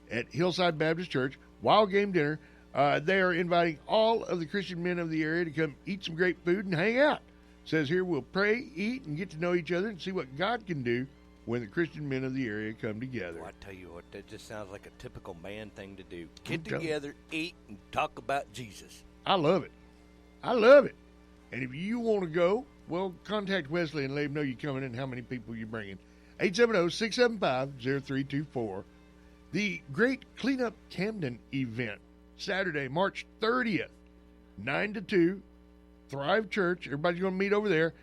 at Hillside Baptist Church. Wild game dinner. They are inviting all of the Christian men of the area to come eat some great food and hang out. It says here we'll pray, eat, and get to know each other and see what God can do when the Christian men of the area come together. Well, I tell you what, that just sounds like a typical man thing to do. Get together, eat, and talk about Jesus. I love it. I love it. And if you want to go, well, contact Wesley and let him know you're coming and how many people you're bringing. 870-675-0324. The Great Cleanup Camden event, Saturday, March 30th, 9 to 2, Thrive Church. Everybody's going to meet over there.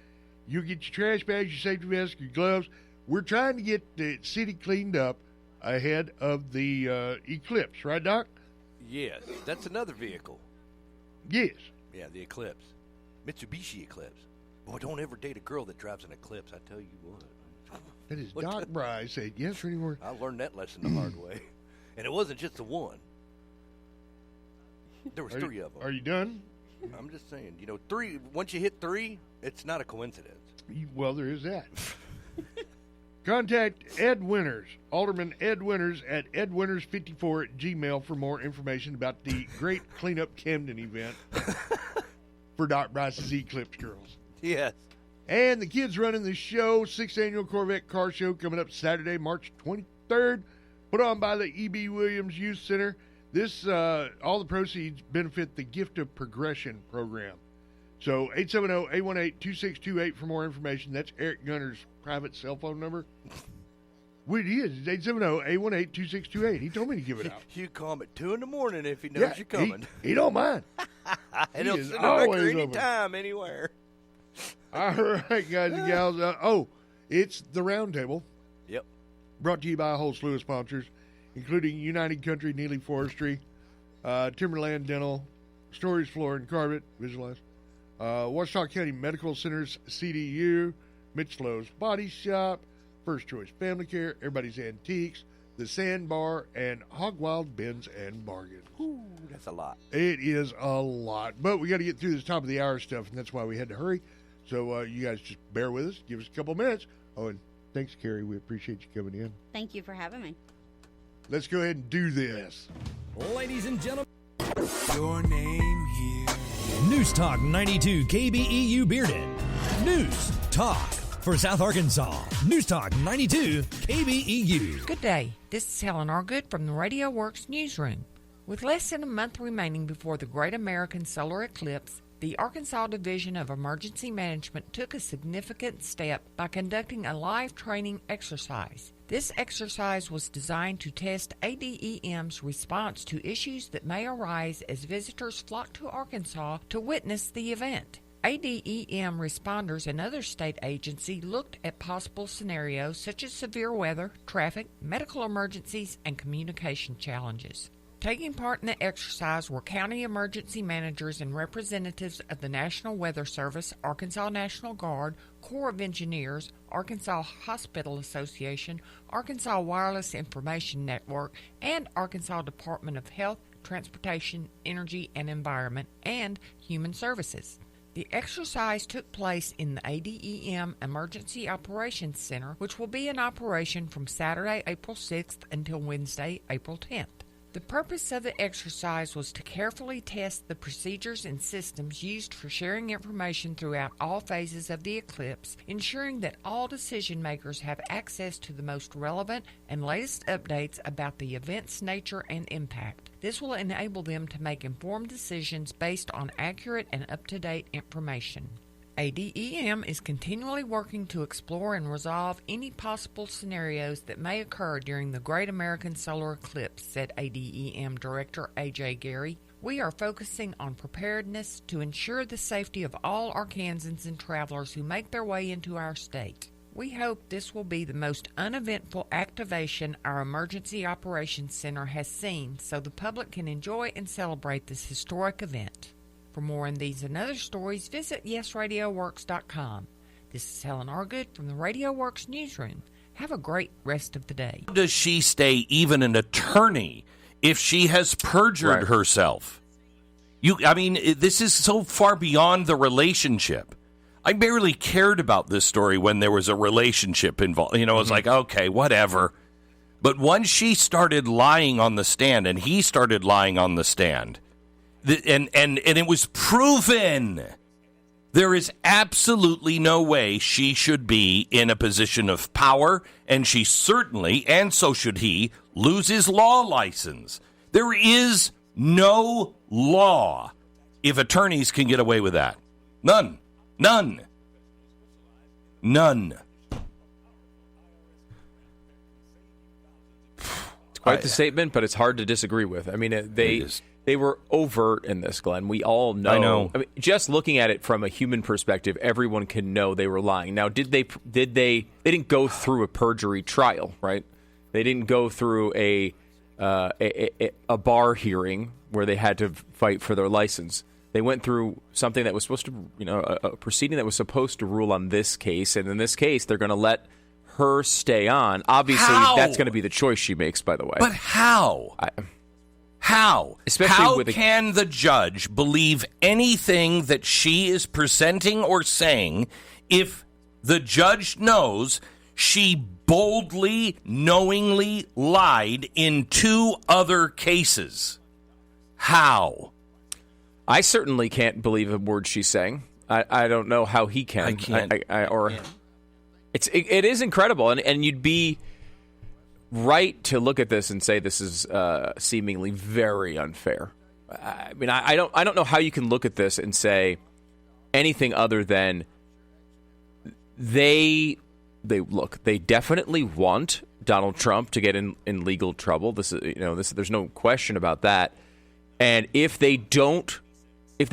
You get your trash bags, your safety vests, your gloves. We're trying to get the city cleaned up ahead of the eclipse, right, Doc? Yes, that's another vehicle. Yes. Yeah, the Eclipse. Mitsubishi Eclipse. Boy, don't ever date a girl that drives an Eclipse, I tell you what. That is Doc Bryce said, yes, anymore. I learned that lesson the hard way. And it wasn't just the one. There was three of them. Are you done? I'm just saying, three. Once you hit three, it's not a coincidence. Well, there is that. Contact Ed Winters, Alderman Ed Winters at edwinters54@gmail for more information about the Great Cleanup Camden event for Doc Bryce's Eclipse Girls. Yes. And the kids running the show, 6th Annual Corvette Car Show, coming up Saturday, March 23rd, put on by the E.B. Williams Youth Center. This, all the proceeds benefit the Gift of Progression program. So 870-818-2628 for more information. That's Eric Gunner's private cell phone number. What it is, it's 870-818-2628. He told me to give it out. You call him at 2 in the morning if he knows you're coming. He don't mind. And he'll send a record anytime, anywhere. All right, guys and gals. It's the Roundtable. Yep. Brought to you by a whole slew of sponsors, including United Country, Neely Forestry, Timberland Dental, Stories Floor and Carpet, Visualize, Washita County Medical Centers, CDU, Mitch Lowe's Body Shop, First Choice Family Care, Everybody's Antiques, The Sandbar, and Hog Wild Bins and Bargains. Ooh, that's a lot. It is a lot. But we got to get through this top of the hour stuff, and that's why we had to hurry. So you guys just bear with us. Give us a couple minutes. Oh, and thanks, Carrie. We appreciate you coming in. Thank you for having me. Let's go ahead and do this. Ladies and gentlemen, your name here. News Talk 92 KBEU Bearden. News Talk for South Arkansas. News Talk 92 KBEU. Good day. This is Helen Argood from the Radio Works Newsroom. With less than a month remaining before the Great American Solar Eclipse, the Arkansas Division of Emergency Management took a significant step by conducting a live training exercise. This exercise was designed to test ADEM's response to issues that may arise as visitors flock to Arkansas to witness the event. ADEM responders and other state agencies looked at possible scenarios such as severe weather, traffic, medical emergencies, and communication challenges. Taking part in the exercise were county emergency managers and representatives of the National Weather Service, Arkansas National Guard, Corps of Engineers, Arkansas Hospital Association, Arkansas Wireless Information Network, and Arkansas Department of Health, Transportation, Energy and Environment, and Human Services. The exercise took place in the ADEM Emergency Operations Center, which will be in operation from Saturday, April 6th until Wednesday, April 10th. The purpose of the exercise was to carefully test the procedures and systems used for sharing information throughout all phases of the eclipse, ensuring that all decision makers have access to the most relevant and latest updates about the event's nature and impact. This will enable them to make informed decisions based on accurate and up-to-date information. ADEM is continually working to explore and resolve any possible scenarios that may occur during the Great American Solar Eclipse, said ADEM Director A.J. Gary. We are focusing on preparedness to ensure the safety of all Arkansans and travelers who make their way into our state. We hope this will be the most uneventful activation our Emergency Operations Center has seen so the public can enjoy and celebrate this historic event. For more on these and other stories, visit YesRadioWorks.com. This is Helen Argood from the Radio Works Newsroom. Have a great rest of the day. Does she stay even an attorney if she has perjured herself? This is so far beyond the relationship. I barely cared about this story when there was a relationship involved. It was like, okay, whatever. But once she started lying on the stand and he started lying on the stand, and it was proven There is absolutely no way she should be in a position of power, and she certainly, and so should he, lose his law license. There is no law if attorneys can get away with that. None. None. None. It's quite the statement, but it's hard to disagree with. I mean, they were overt in this, Glenn. We all know. I know. I mean, just looking at it from a human perspective, everyone can know they were lying. Now, they didn't go through a perjury trial, right? They didn't go through a bar hearing where they had to fight for their license. They went through something that was supposed to, a proceeding that was supposed to rule on this case, and in this case, they're going to let her stay on. Obviously, that's going to be the choice she makes, by the way. But how? How? Especially how can the judge believe anything that she is presenting or saying if the judge knows she boldly, knowingly lied in 2 other cases? How? I certainly can't believe a word she's saying. I don't know how he can. I can't. It is incredible, and you'd be right to look at this and say this is seemingly very unfair. I mean, I don't know how you can look at this and say anything other than they definitely want Donald Trump to get in legal trouble. There's no question about that. And if they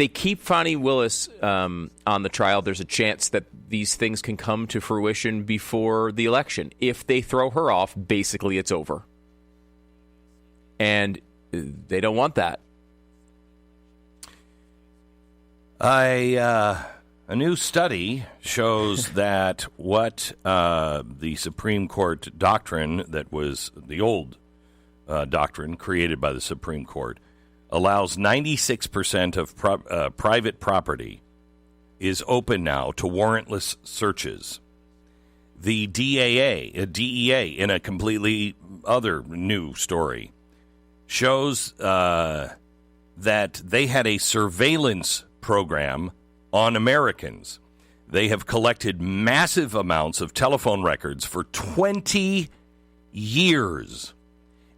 keep Fani Willis on the trial, there's a chance that these things can come to fruition before the election. If they throw her off, basically it's over. And they don't want that. A new study shows that what the Supreme Court doctrine that was the old doctrine created by the Supreme Court allows 96% of private property is open now to warrantless searches. The DEA, in a completely other new story, shows that they had a surveillance program on Americans. They have collected massive amounts of telephone records for 20 years.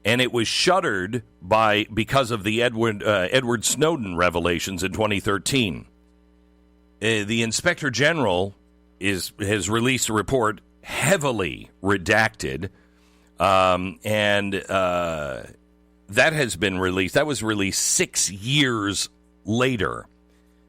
And it was shuttered because of the Edward Snowden revelations in 2013. The Inspector General has released a report heavily redacted, and that has been released. That was released 6 years later.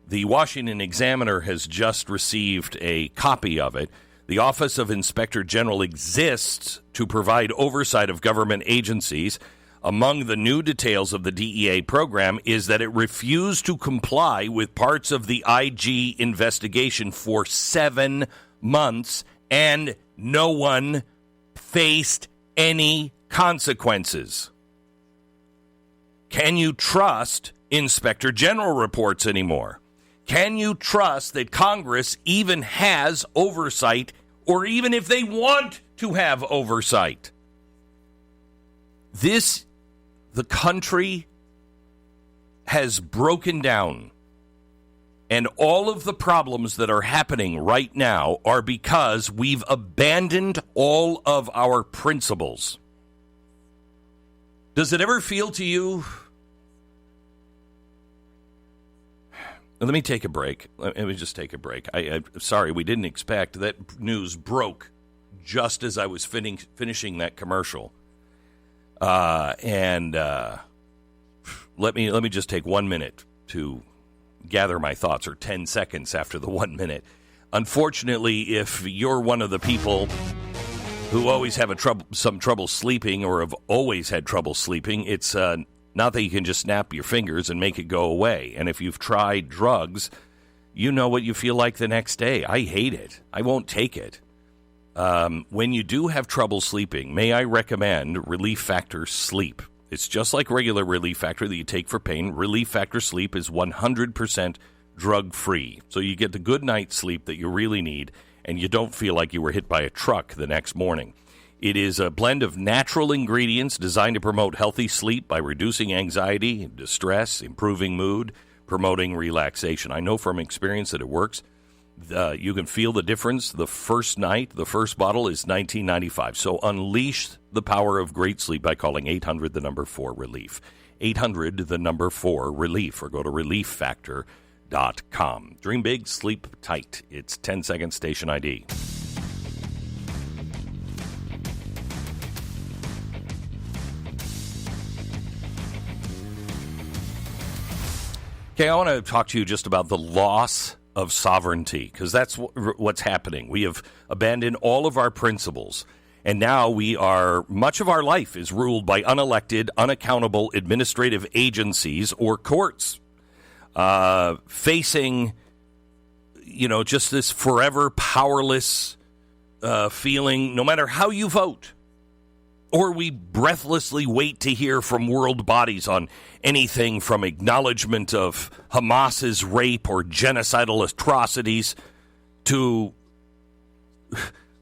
The Washington Examiner has just received a copy of it. The Office of Inspector General exists to provide oversight of government agencies. Among the new details of the DEA program is that it refused to comply with parts of the IG investigation for 7 months, and no one faced any consequences. Can you trust Inspector General reports anymore? Can you trust that Congress even has oversight, or even if they want to have oversight? The country has broken down, and all of the problems that are happening right now are because we've abandoned all of our principles. Does it ever feel to you? Let me take a break. Let me just take a break. I'm sorry, we didn't expect that news broke just as I was finishing that commercial. Let me just take 1 minute to gather my thoughts, or 10 seconds after the 1 minute. Unfortunately, if you're one of the people who always have some trouble sleeping, or have always had trouble sleeping, it's not that you can just snap your fingers and make it go away. And if you've tried drugs, you know what you feel like the next day. I hate it. I won't take it. When you do have trouble sleeping, may I recommend Relief Factor Sleep. It's just like regular Relief Factor that you take for pain. Relief Factor Sleep is 100% drug-free. So you get the good night's sleep that you really need, and you don't feel like you were hit by a truck the next morning. It is a blend of natural ingredients designed to promote healthy sleep by reducing anxiety, distress, improving mood, promoting relaxation. I know from experience that it works. You can feel the difference. The first night, the first bottle is $19.95. So unleash the power of great sleep by calling 800-4-RELIEF. 800-4-RELIEF, or go to relieffactor.com. Dream big, sleep tight. It's 10-second station ID. Okay, I want to talk to you just about the loss of sovereignty, because that's what's happening. We have abandoned all of our principles, and now much of our life is ruled by unelected, unaccountable administrative agencies or courts, facing, just this forever powerless feeling, no matter how you vote. Or we breathlessly wait to hear from world bodies on anything from acknowledgement of Hamas's rape or genocidal atrocities to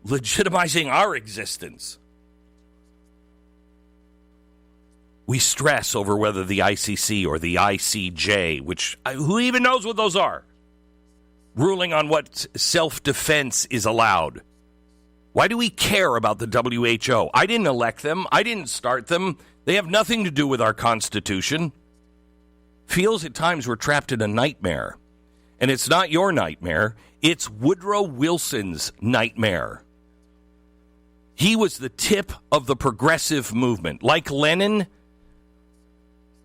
legitimizing our existence. We stress over whether the ICC or the ICJ, who even knows what those are, ruling on what self-defense is allowed. Why do we care about the WHO? I didn't elect them. I didn't start them. They have nothing to do with our Constitution. Feels at times we're trapped in a nightmare. And it's not your nightmare. It's Woodrow Wilson's nightmare. He was the tip of the progressive movement. Like Lenin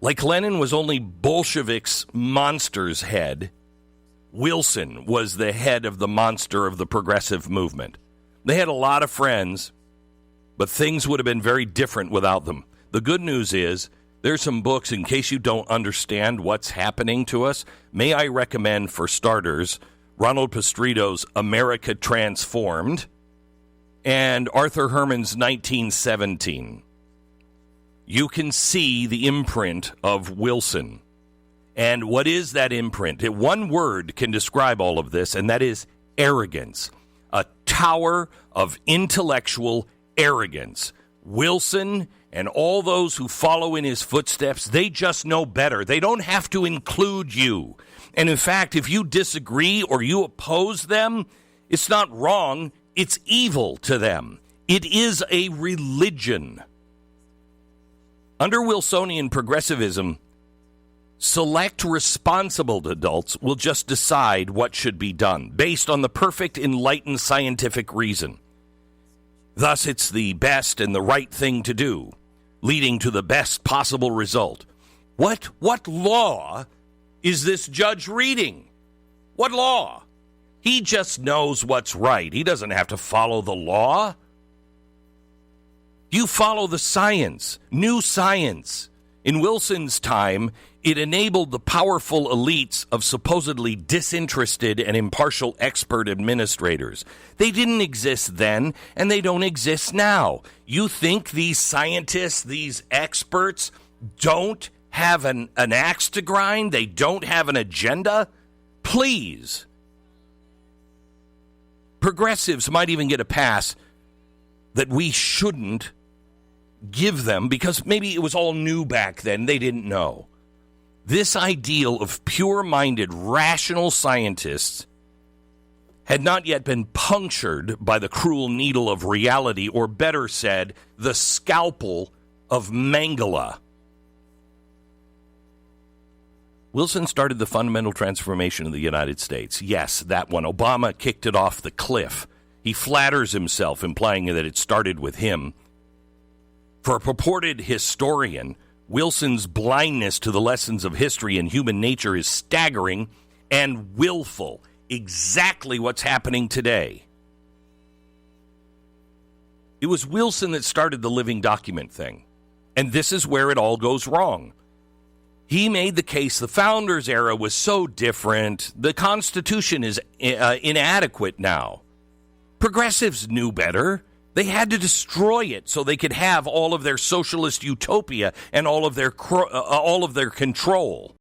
was only Bolsheviks' monster's head, Wilson was the head of the monster of the progressive movement. They had a lot of friends, but things would have been very different without them. The good news is there's some books, in case you don't understand what's happening to us. May I recommend, for starters, Ronald Pestrito's America Transformed and Arthur Herman's 1917. You can see the imprint of Wilson. And what is that imprint? One word can describe all of this, and that is arrogance. A tower of intellectual arrogance. Wilson and all those who follow in his footsteps, they just know better. They don't have to include you. And in fact, if you disagree or you oppose them, it's not wrong, it's evil to them. It is a religion. Under Wilsonian progressivism, select responsible adults will just decide what should be done based on the perfect enlightened scientific reason. Thus, it's the best and the right thing to do, leading to the best possible result. What law is this judge reading? What law? He just knows what's right. He doesn't have to follow the law. You follow the science, new science. In Wilson's time, it enabled the powerful elites of supposedly disinterested and impartial expert administrators. They didn't exist then, and they don't exist now. You think these scientists, these experts, don't have an axe to grind? They don't have an agenda? Please. Progressives might even get a pass that we shouldn't give them because maybe it was all new back then. They didn't know. This ideal of pure-minded, rational scientists had not yet been punctured by the cruel needle of reality, or better said, the scalpel of Mengele. Wilson started the fundamental transformation of the United States. Yes, that one. Obama kicked it off the cliff. He flatters himself, implying that it started with him. For a purported historian, Wilson's blindness to the lessons of history and human nature is staggering and willful. Exactly what's happening today. It was Wilson that started the living document thing. And this is where it all goes wrong. He made the case the founders' era was so different. The Constitution is inadequate now. Progressives knew better. They had to destroy it so they could have all of their socialist utopia and all of their control.